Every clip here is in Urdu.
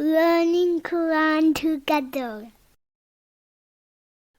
learning Quran together.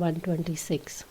126।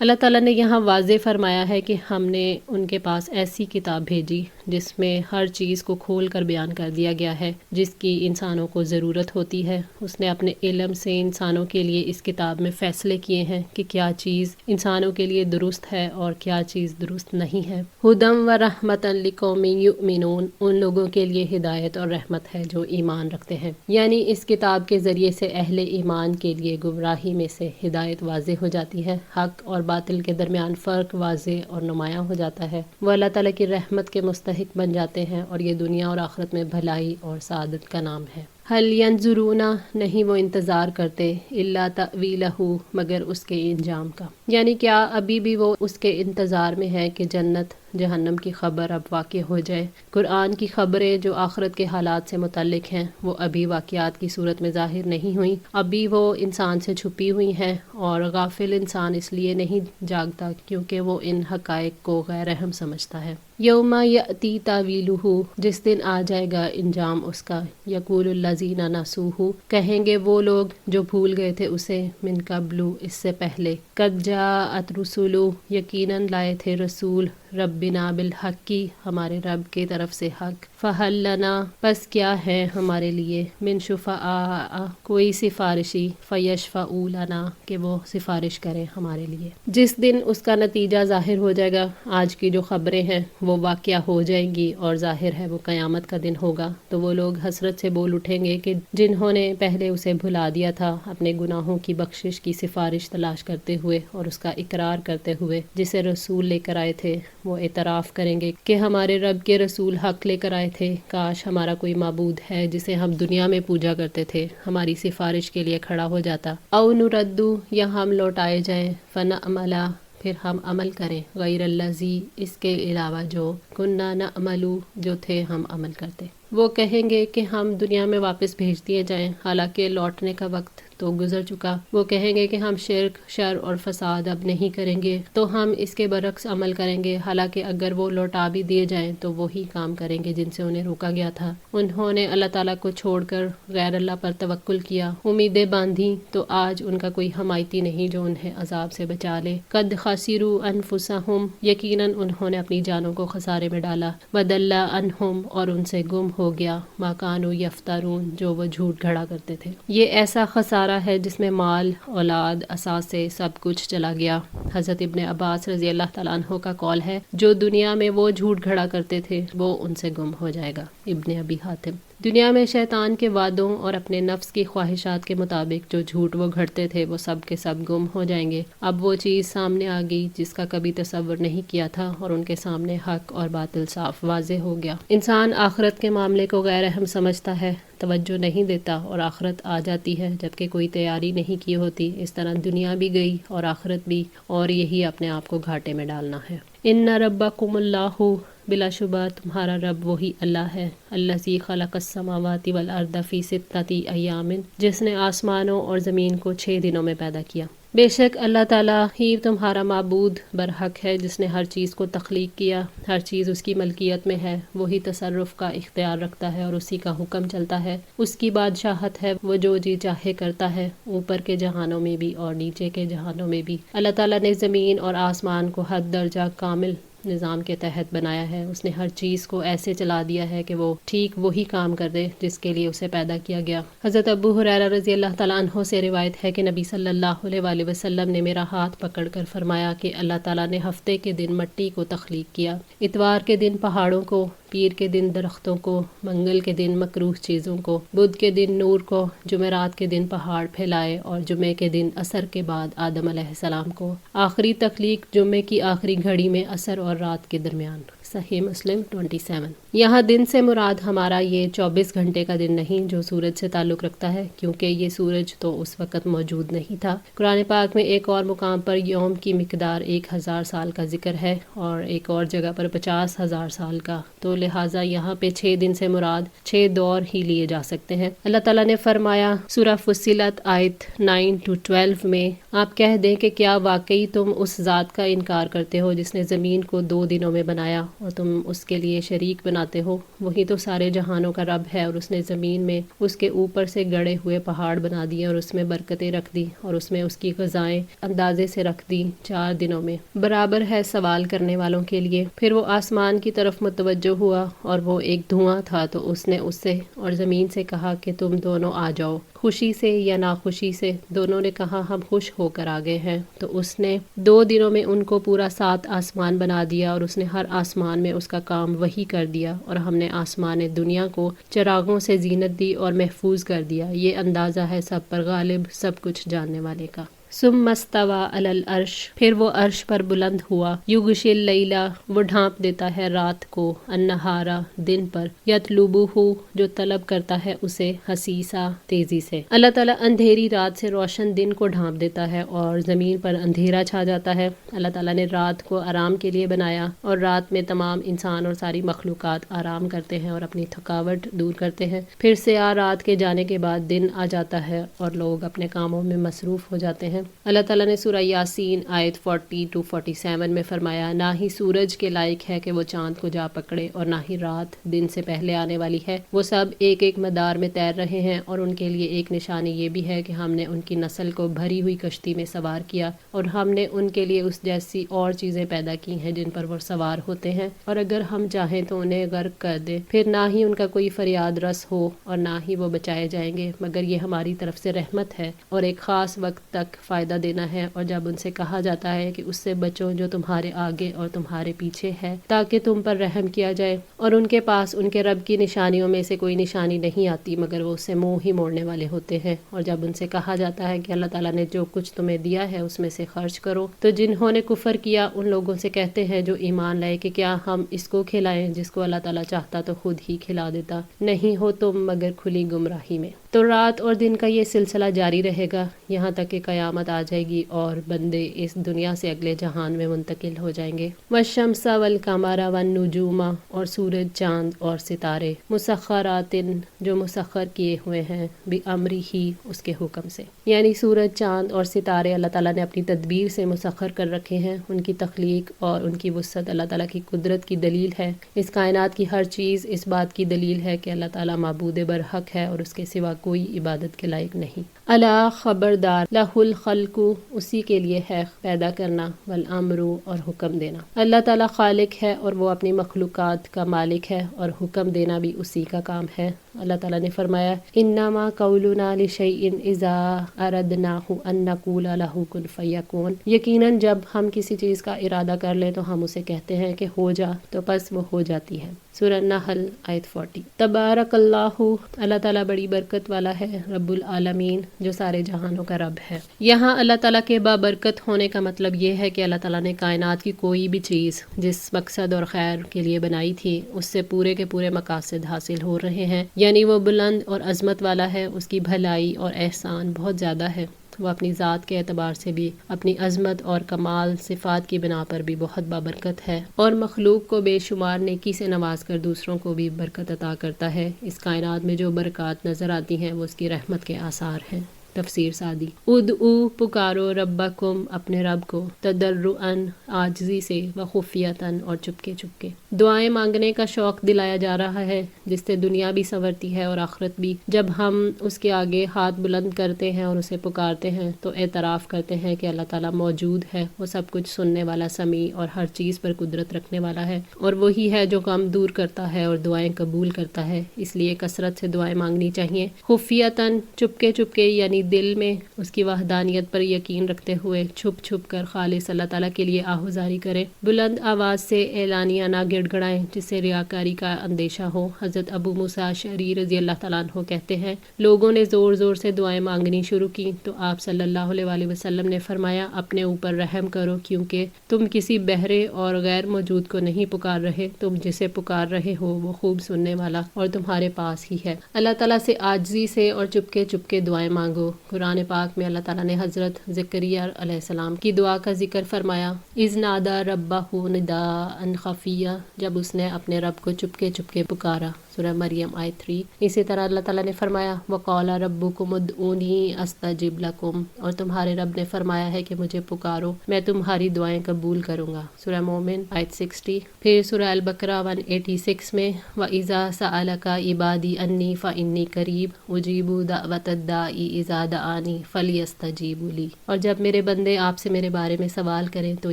اللہ تعالیٰ نے یہاں واضح فرمایا ہے کہ ہم نے ان کے پاس ایسی کتاب بھیجی جس میں ہر چیز کو کھول کر بیان کر دیا گیا ہے جس کی انسانوں کو ضرورت ہوتی ہے۔ اس نے اپنے علم سے انسانوں کے لیے اس کتاب میں فیصلے کیے ہیں کہ کیا چیز انسانوں کے لیے درست ہے اور کیا چیز درست نہیں ہے۔ ہدم و رحمۃ لقوم یؤمنون، ان لوگوں کے لیے ہدایت اور رحمت ہے جو ایمان رکھتے ہیں، یعنی اس کتاب کے ذریعے سے اہل ایمان کے لیے گمراہی میں سے ہدایت واضح ہو جاتی ہے، حق اور باطل کے درمیان فرق واضح اور نمایاں ہو جاتا ہے، وہ اللہ تعالیٰ کی رحمت کے مستحق بن جاتے ہیں اور یہ دنیا اور آخرت میں بھلائی اور سعادت کا نام ہے۔ هل ينظرون، نہیں وہ انتظار کرتے، الا تأویلہ، مگر اس کے انجام کا، یعنی کیا ابھی بھی وہ اس کے انتظار میں ہے کہ جنت جہنم کی خبر اب واقع ہو جائے۔ قرآن کی خبریں جو آخرت کے حالات سے متعلق ہیں وہ ابھی واقعات کی صورت میں ظاہر نہیں ہوئیں، ابھی وہ انسان سے چھپی ہوئی ہیں، اور غافل انسان اس لیے نہیں جاگتا کیونکہ وہ ان حقائق کو غیر اہم سمجھتا ہے۔ یوم یأتی تاویلہ، جس دن آ جائے گا انجام اس کا، یقول الذین نسوہ، کہیں گے وہ لوگ جو بھول گئے تھے اسے، من قبل، اس سے پہلے، قد جاءت رسل، یقیناً لائے تھے رسول، ربنا بالحق، ہمارے رب کی طرف سے حق، فہل لنا، پس کیا ہے ہمارے لیے، من شفعاء، کوئی سفارشی، فیشفعوا لنا، کہ وہ سفارش کریں ہمارے لیے۔ جس دن اس کا نتیجہ ظاہر ہو جائے گا، آج کی جو خبریں ہیں وہ واقعہ ہو جائیں گی اور ظاہر ہے وہ قیامت کا دن ہوگا، تو وہ لوگ حسرت سے بول اٹھیں گے کہ جنہوں نے پہلے اسے بھلا دیا تھا، اپنے گناہوں کی بخشش کی سفارش تلاش کرتے ہوئے اور اس کا اقرار کرتے ہوئے، جسے رسول لے کر آئے تھے، وہ اعتراف کریں گے کہ ہمارے رب کے رسول حق لے کر آئے تھے، کاش ہمارا کوئی معبود ہے جسے ہم دنیا میں پوجا کرتے تھے، ہماری سفارش کے لیے کھڑا ہو جاتا، او نردو، یا ہم لوٹائے جائیں، فنعمل، پھر ہم عمل کریں، غیر الذی، اس کے علاوہ جو، کننا نعمل، جو تھے ہم عمل کرتے۔ وہ کہیں گے کہ ہم دنیا میں واپس بھیج دیے جائیں، حالانکہ لوٹنے کا وقت تو گزر چکا۔ وہ کہیں گے کہ ہم شرک، شر اور فساد اب نہیں کریں گے، تو ہم اس کے برعکس عمل کریں گے، حالانکہ اگر وہ لوٹا بھی دیے جائیں تو وہی کام کریں گے جن سے انہیں روکا گیا تھا۔ انہوں نے اللہ تعالیٰ کو چھوڑ کر غیر اللہ پر توکل کیا، امیدیں باندھی، تو آج ان کا کوئی حمایتی نہیں جو انہیں عذاب سے بچا لے۔ قد خسروا انفسہم، یقیناً انہوں نے اپنی جانوں کو خسارے میں ڈالا، وضل عنہم، اور ان سے گم ہو گیا، ما کانوا یفترون، جو وہ جھوٹ گھڑا کرتے تھے۔ یہ ایسا خسارہ ہے جس میں مال، اولاد، اثاثے، سب کچھ چلا گیا۔ حضرت ابن عباس رضی اللہ تعالیٰ عنہ کا قول ہے، جو دنیا میں وہ جھوٹ گھڑا کرتے تھے وہ ان سے گم ہو جائے گا۔ ابن ابی حاتم۔ دنیا میں شیطان کے وعدوں اور اپنے نفس کی خواہشات کے مطابق جو جھوٹ وہ گھڑتے تھے وہ سب کے سب گم ہو جائیں گے۔ اب وہ چیز سامنے آ گئی جس کا کبھی تصور نہیں کیا تھا، اور ان کے سامنے حق اور باطل صاف واضح ہو گیا۔ انسان آخرت کے معاملے کو غیر اہم سمجھتا ہے، توجہ نہیں دیتا، اور آخرت آ جاتی ہے جبکہ کوئی تیاری نہیں کی ہوتی۔ اس طرح دنیا بھی گئی اور آخرت بھی، اور یہی اپنے آپ کو گھاٹے میں ڈالنا ہے۔ ان ربکم اللہ، بلا شبہ تمہارا رب وہی اللہ ہے، الذی خلق السماوات والارض فی ستۃ ایام، جس نے آسمانوں اور زمین کو 6 دنوں میں پیدا کیا۔ بے شک اللہ تعالیٰ ہی تمہارا معبود برحق ہے جس نے ہر چیز کو تخلیق کیا، ہر چیز اس کی ملکیت میں ہے، وہی تصرف کا اختیار رکھتا ہے اور اسی کا حکم چلتا ہے، اس کی بادشاہت ہے، وہ جو جی چاہے کرتا ہے، اوپر کے جہانوں میں بھی اور نیچے کے جہانوں میں بھی۔ اللہ تعالیٰ نے زمین اور آسمان کو حد درجہ کامل نظام کے تحت بنایا ہے، اس نے ہر چیز کو ایسے چلا دیا ہے کہ وہ ٹھیک وہی کام کر دے جس کے لیے اسے پیدا کیا گیا۔ حضرت ابو ہریرہ رضی اللہ تعالیٰ عنہ سے روایت ہے کہ نبی صلی اللہ علیہ وآلہ وسلم نے میرا ہاتھ پکڑ کر فرمایا کہ اللہ تعالیٰ نے ہفتے کے دن مٹی کو تخلیق کیا، اتوار کے دن پہاڑوں کو، پیر کے دن درختوں کو، منگل کے دن مکروہ چیزوں کو، بدھ کے دن نور کو، جمعرات کے دن پہاڑ پھیلائے، اور جمعے کے دن عصر کے بعد آدم علیہ السلام کو۔ آخری تخلیق جمعے کی آخری گھڑی میں عصر اور رات کے درمیان۔ صحیح مسلم 27۔ یہاں دن سے مراد ہمارا یہ 24 گھنٹے کا دن نہیں جو سورج سے تعلق رکھتا ہے، کیونکہ یہ سورج تو اس وقت موجود نہیں تھا۔ قرآن پاک میں ایک اور مقام پر یوم کی مقدار 1000 سال کا ذکر ہے، اور ایک اور جگہ پر 50,000 سال کا، تو لہٰذا یہاں پہ 6 دن سے مراد 6 دور ہی لیے جا سکتے ہیں۔ اللہ تعالیٰ نے فرمایا سورہ فصلت آیت 9-12 میں، آپ کہہ دیں کہ کیا واقعی تم اس ذات کا انکار کرتے ہو جس نے زمین کو 2 دنوں میں بنایا اور تم اس کے لیے شریک بنا بناتے ہو، وہی تو سارے جہانوں کا رب ہے، اور اس نے زمین میں اس کے اوپر سے گڑے ہوئے پہاڑ بنا دیے اور اس میں برکتیں رکھ دی اور اس میں اس کی غذائیں اندازے سے رکھ دی 4 دنوں میں، برابر ہے سوال کرنے والوں کے لیے۔ پھر وہ آسمان کی طرف متوجہ ہوا اور وہ ایک دھواں تھا، تو اس نے اس سے اور زمین سے کہا کہ تم دونوں آ جاؤ، خوشی سے یا ناخوشی سے۔ دونوں نے کہا ہم خوش ہو کر آ گئے ہیں۔ تو اس نے 2 دنوں میں ان کو پورا 7 آسمان بنا دیا، اور اس نے ہر آسمان میں اس کا کام وہی کر دیا، اور ہم نے آسمان دنیا کو چراغوں سے زینت دی اور محفوظ کر دیا۔ یہ اندازہ ہے سب پر غالب، سب کچھ جاننے والے کا۔ ثم استوى علی العرش، پھر وہ عرش پر بلند ہوا۔ یغشی اللیل، وہ ڈھانپ دیتا ہے رات کو، النہار، دن پر، یطلبہ، جو طلب کرتا ہے اسے، حثیثا، تیزی سے۔ اللہ تعالیٰ اندھیری رات سے روشن دن کو ڈھانپ دیتا ہے اور زمین پر اندھیرا چھا جاتا ہے۔ اللہ تعالیٰ نے رات کو آرام کے لیے بنایا، اور رات میں تمام انسان اور ساری مخلوقات آرام کرتے ہیں اور اپنی تھکاوٹ دور کرتے ہیں۔ پھر سیاہ رات کے جانے کے بعد دن آ جاتا ہے اور لوگ اپنے کاموں میں مصروف ہو جاتے ہیں۔ اللہ تعالیٰ نے سورہ یاسین آیت 40-47 میں فرمایا، نہ ہی سورج کے لائق ہے کہ وہ چاند کو جا پکڑے، اور نہ ہی رات دن سے پہلے آنے والی ہے۔ وہ سب ایک ایک مدار میں تیر رہے ہیں، اور ان کے لیے ایک نشانی یہ بھی ہے کہ ہم نے ان کی نسل کو بھری ہوئی کشتی میں سوار کیا، اور ہم نے ان کے لیے اس جیسی اور چیزیں پیدا کی ہیں جن پر وہ سوار ہوتے ہیں، اور اگر ہم چاہیں تو انہیں غرق کر دیں، پھر نہ ہی ان کا کوئی فریاد رس ہو اور نہ ہی وہ بچائے جائیں گے، مگر یہ ہماری طرف سے رحمت ہے اور ایک خاص وقت تک فائدہ دینا ہے۔ اور جب ان سے کہا جاتا ہے کہ اس سے بچو جو تمہارے آگے اور تمہارے پیچھے ہے، تاکہ تم پر رحم کیا جائے، اور ان کے پاس ان کے رب کی نشانیوں میں سے کوئی نشانی نہیں آتی مگر وہ اس سے منہ ہی موڑنے والے ہوتے ہیں۔ اور جب ان سے کہا جاتا ہے کہ اللہ تعالیٰ نے جو کچھ تمہیں دیا ہے اس میں سے خرچ کرو، تو جنہوں نے کفر کیا ان لوگوں سے کہتے ہیں جو ایمان لائے کہ کیا ہم اس کو کھلائیں جس کو اللہ تعالیٰ چاہتا تو خود ہی کھلا دیتا، نہیں ہو تم مگر کھلی گمراہی میں۔ تو رات اور دن کا یہ سلسلہ جاری رہے گا یہاں تک کہ قیامت آ جائے گی اور بندے اس دنیا سے اگلے جہان میں منتقل ہو جائیں گے۔ والشمس والقمر والنجوم، اور سورج، چاند اور ستارے، مسخرات، جو مسخر کیے ہوئے ہیں، بامرہ، اس کے حکم سے، یعنی سورج، چاند اور ستارے اللہ تعالیٰ نے اپنی تدبیر سے مسخر کر رکھے ہیں۔ ان کی تخلیق اور ان کی وسعت اللہ تعالیٰ کی قدرت کی دلیل ہے۔ اس کائنات کی ہر چیز اس بات کی دلیل ہے کہ اللہ تعالیٰ معبود برحق ہے اور اس کے سوا کوئی عبادت کے لائق نہیں۔ الا، خبردار، لہ الخلق، اسی کے لیے ہے پیدا کرنا، والامر، اور حکم دینا۔ اللہ تعالیٰ خالق ہے اور وہ اپنی مخلوقات کا مالک ہے، اور حکم دینا بھی اسی کا کام ہے۔ اللہ تعالیٰ نے فرمایا، انما قولنا لشیء اذا اردناہ ان نقول لہ کن فیکون، یقیناً جب ہم کسی چیز کا ارادہ کر لیں تو ہم اسے کہتے ہیں کہ ہو جا، تو بس وہ ہو جاتی ہے۔ سورہ نحل آیت 40۔ تبارک اللہ، اللہ تعالیٰ بڑی برکت والا ہے، رب العالمین، جو سارے جہانوں کا رب ہے۔ یہاں اللہ تعالیٰ کے بابرکت ہونے کا مطلب یہ ہے کہ اللہ تعالیٰ نے کائنات کی کوئی بھی چیز جس مقصد اور خیر کے لیے بنائی تھی اس سے پورے کے پورے مقاصد حاصل ہو رہے ہیں، یعنی وہ بلند اور عظمت والا ہے، اس کی بھلائی اور احسان بہت زیادہ ہے۔ وہ اپنی ذات کے اعتبار سے بھی، اپنی عظمت اور کمال صفات کی بنا پر بھی بہت بابرکت ہے، اور مخلوق کو بے شمار نیکی سے نواز کر دوسروں کو بھی برکت عطا کرتا ہے۔ اس کائنات میں جو برکات نظر آتی ہیں وہ اس کی رحمت کے آثار ہیں۔ تفسیر سعدی۔ ادعو، پکارو، ربکم، اپنے رب کو، تضرعاً، عاجزی سے، وخفیۃً، اور چپکے چپکے۔ دعائیں مانگنے کا شوق دلایا جا رہا ہے جس سے دنیا بھی سنورتی ہے اور آخرت بھی۔ جب ہم اس کے آگے ہاتھ بلند کرتے ہیں اور اسے پکارتے ہیں تو اعتراف کرتے ہیں کہ اللہ تعالیٰ موجود ہے، وہ سب کچھ سننے والا، سمیع اور ہر چیز پر قدرت رکھنے والا ہے، اور وہی ہے جو غم دور کرتا ہے اور دعائیں قبول کرتا ہے، اس لیے کثرت سے دعائیں مانگنی چاہیے۔ خفیۃً، چپکے چپکے، یعنی دل میں اس کی وحدانیت پر یقین رکھتے ہوئے چھپ چھپ کر خالص اللہ تعالیٰ کے لیے آہوزاری کریں۔ بلند آواز سے اعلانیہ نہ گڑ گڑائیں جس سے ریاکاری کا اندیشہ ہو۔ حضرت ابو موسیٰ اشعری رضی اللہ تعالیٰ عنہ کہتے ہیں، لوگوں نے زور زور سے دعائیں مانگنی شروع کی تو آپ صلی اللہ علیہ وآلہ وسلم نے فرمایا، اپنے اوپر رحم کرو، کیونکہ تم کسی بہرے اور غیر موجود کو نہیں پکار رہے، تم جسے پکار رہے ہو وہ خوب سننے والا اور تمہارے پاس ہی ہے۔ اللہ تعالیٰ سے عاجزی سے اور چپکے چپکے دعائیں مانگو۔ قرآن پاک میں اللہ تعالیٰ نے حضرت زکریا علیہ السلام کی دعا کا ذکر فرمایا، اذ نادى ربہ نداء خفیا، جب اس نے اپنے رب کو چپکے چپکے پکارا۔ سورہ مریم آیت 3۔ اسی طرح اللہ تعالیٰ نے فرمایا وَقَالَ رَبُّكُمُ ادْعُونِي أَسْتَجِبْ لَكُمْ، اور تمہارے رب نے فرمایا ہے کہ مجھے پکارو میں تمہاری دعائیں قبول کروں گا، سورہ مومن آیت 60۔ پھر سورہ البقرہ 186 میں وَإِذَا سَأَلَكَ عِبَادِي أَنِّي فَإِنِّي قَرِيبٌ أُجِيبُ دَعْوَةَ الدَّاعِ إِذَا دَعَانِ فَلْيَسْتَجِيبُوا لِي، اور جب میرے بندے آپ سے میرے بارے میں سوال کریں تو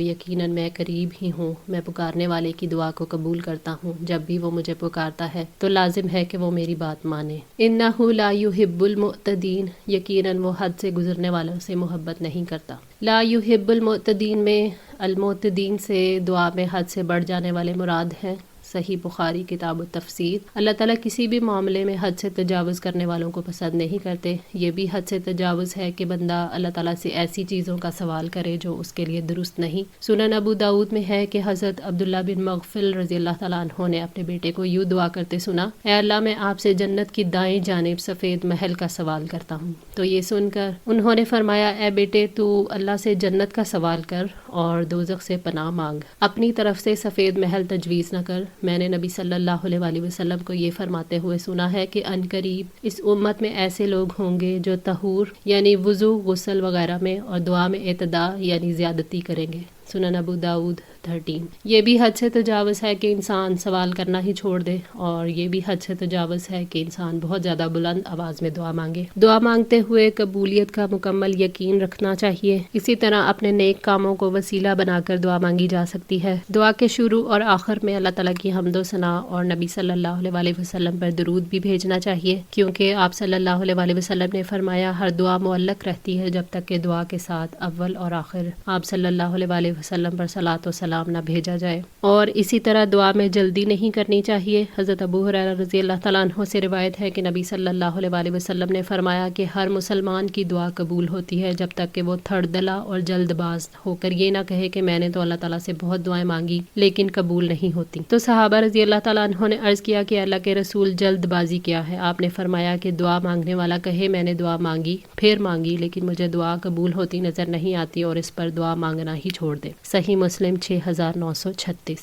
یقیناً میں قریب ہی ہوں، میں پکارنے والے کی دعا کو قبول کرتا ہوں، جب بھی وہ مجھے پکارتا ہے تو لازم ہے کہ وہ میری بات مانے۔ إِنَّهُ لَا يُحِبُّ الْمُعْتَدِينَ، یقیناً وہ حد سے گزرنے والوں سے محبت نہیں کرتا۔ لا يحب المعتدین میں المعتدین سے دعا میں حد سے بڑھ جانے والے مراد ہیں۔ صحیح بخاری کتاب التفسیر۔ اللہ تعالیٰ کسی بھی معاملے میں حد سے تجاوز کرنے والوں کو پسند نہیں کرتے۔ یہ بھی حد سے تجاوز ہے کہ بندہ اللہ تعالیٰ سے ایسی چیزوں کا سوال کرے جو اس کے لیے درست نہیں۔ سنن ابو داؤد میں ہے کہ حضرت عبداللہ بن مغفل رضی اللہ تعالیٰ عنہ نے اپنے بیٹے کو یوں دعا کرتے سنا، اے اللہ میں آپ سے جنت کی دائیں جانب سفید محل کا سوال کرتا ہوں۔ تو یہ سن کر انہوں نے فرمایا، اے بیٹے تو اللہ سے جنت کا سوال کر اور دوزخ سے پناہ مانگ، اپنی طرف سے سفید محل تجویز نہ کر۔ میں نے نبی صلی اللہ علیہ وآلہ وسلم کو یہ فرماتے ہوئے سنا ہے کہ عنقریب اس امت میں ایسے لوگ ہوں گے جو طہور یعنی وضو، غسل وغیرہ میں اور دعا میں اعتداء یعنی زیادتی کریں گے۔ سنن ابو داؤد 13۔ یہ بھی حد سے تجاوز ہے کہ انسان سوال کرنا ہی چھوڑ دے، اور یہ بھی حد سے تجاوز ہے کہ انسان بہت زیادہ بلند آواز میں دعا مانگے۔ دعا مانگتے ہوئے قبولیت کا مکمل یقین رکھنا چاہیے۔ اسی طرح اپنے نیک کاموں کو وسیلہ بنا کر دعا مانگی جا سکتی ہے۔ دعا کے شروع اور آخر میں اللہ تعالیٰ کی حمد و ثنا اور نبی صلی اللہ علیہ وآلہ وسلم پر درود بھی بھیجنا چاہیے، کیونکہ آپ صلی اللہ علیہ وآلہ وسلم نے فرمایا ہر دعا معلق رہتی ہے جب تک کہ دعا کے ساتھ اول اور آخر آپ صلی اللہ علیہ وآلہ وسلم پر صلاۃ و سلام نہ بھیجا جائے۔ اور اسی طرح دعا میں جلدی نہیں کرنی چاہیے۔ حضرت ابو ہریرہ رضی اللہ تعالیٰ عنہ سے روایت ہے کہ نبی صلی اللہ علیہ وآلہ وسلم نے فرمایا کہ ہر مسلمان کی دعا قبول ہوتی ہے جب تک کہ وہ تھڑ دلا اور جلد باز ہو کر یہ نہ کہے کہ میں نے تو اللہ تعالیٰ سے بہت دعائیں مانگی لیکن قبول نہیں ہوتی۔ تو صحابہ رضی اللہ تعالیٰ عنہ نے عرض کیا کہ اللہ کے رسول جلد بازی کیا ہے؟ آپ نے فرمایا کہ دعا مانگنے والا کہے میں نے دعا مانگی، پھر مانگی لیکن مجھے دعا قبول ہوتی نظر نہیں آتی، اور اس پر دعا مانگنا ہی چھوڑ دے۔ صحیح مسلم 6936۔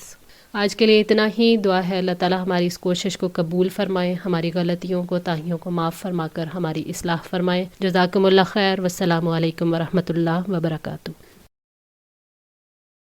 آج کے لیے اتنا ہی۔ دعا ہے اللہ تعالیٰ ہماری اس کوشش کو قبول فرمائے، ہماری غلطیوں کو تاہیوں کو معاف فرما کر ہماری اصلاح فرمائے۔ جزاکم اللہ خیر، والسلام علیکم ورحمۃ اللہ وبرکاتہ۔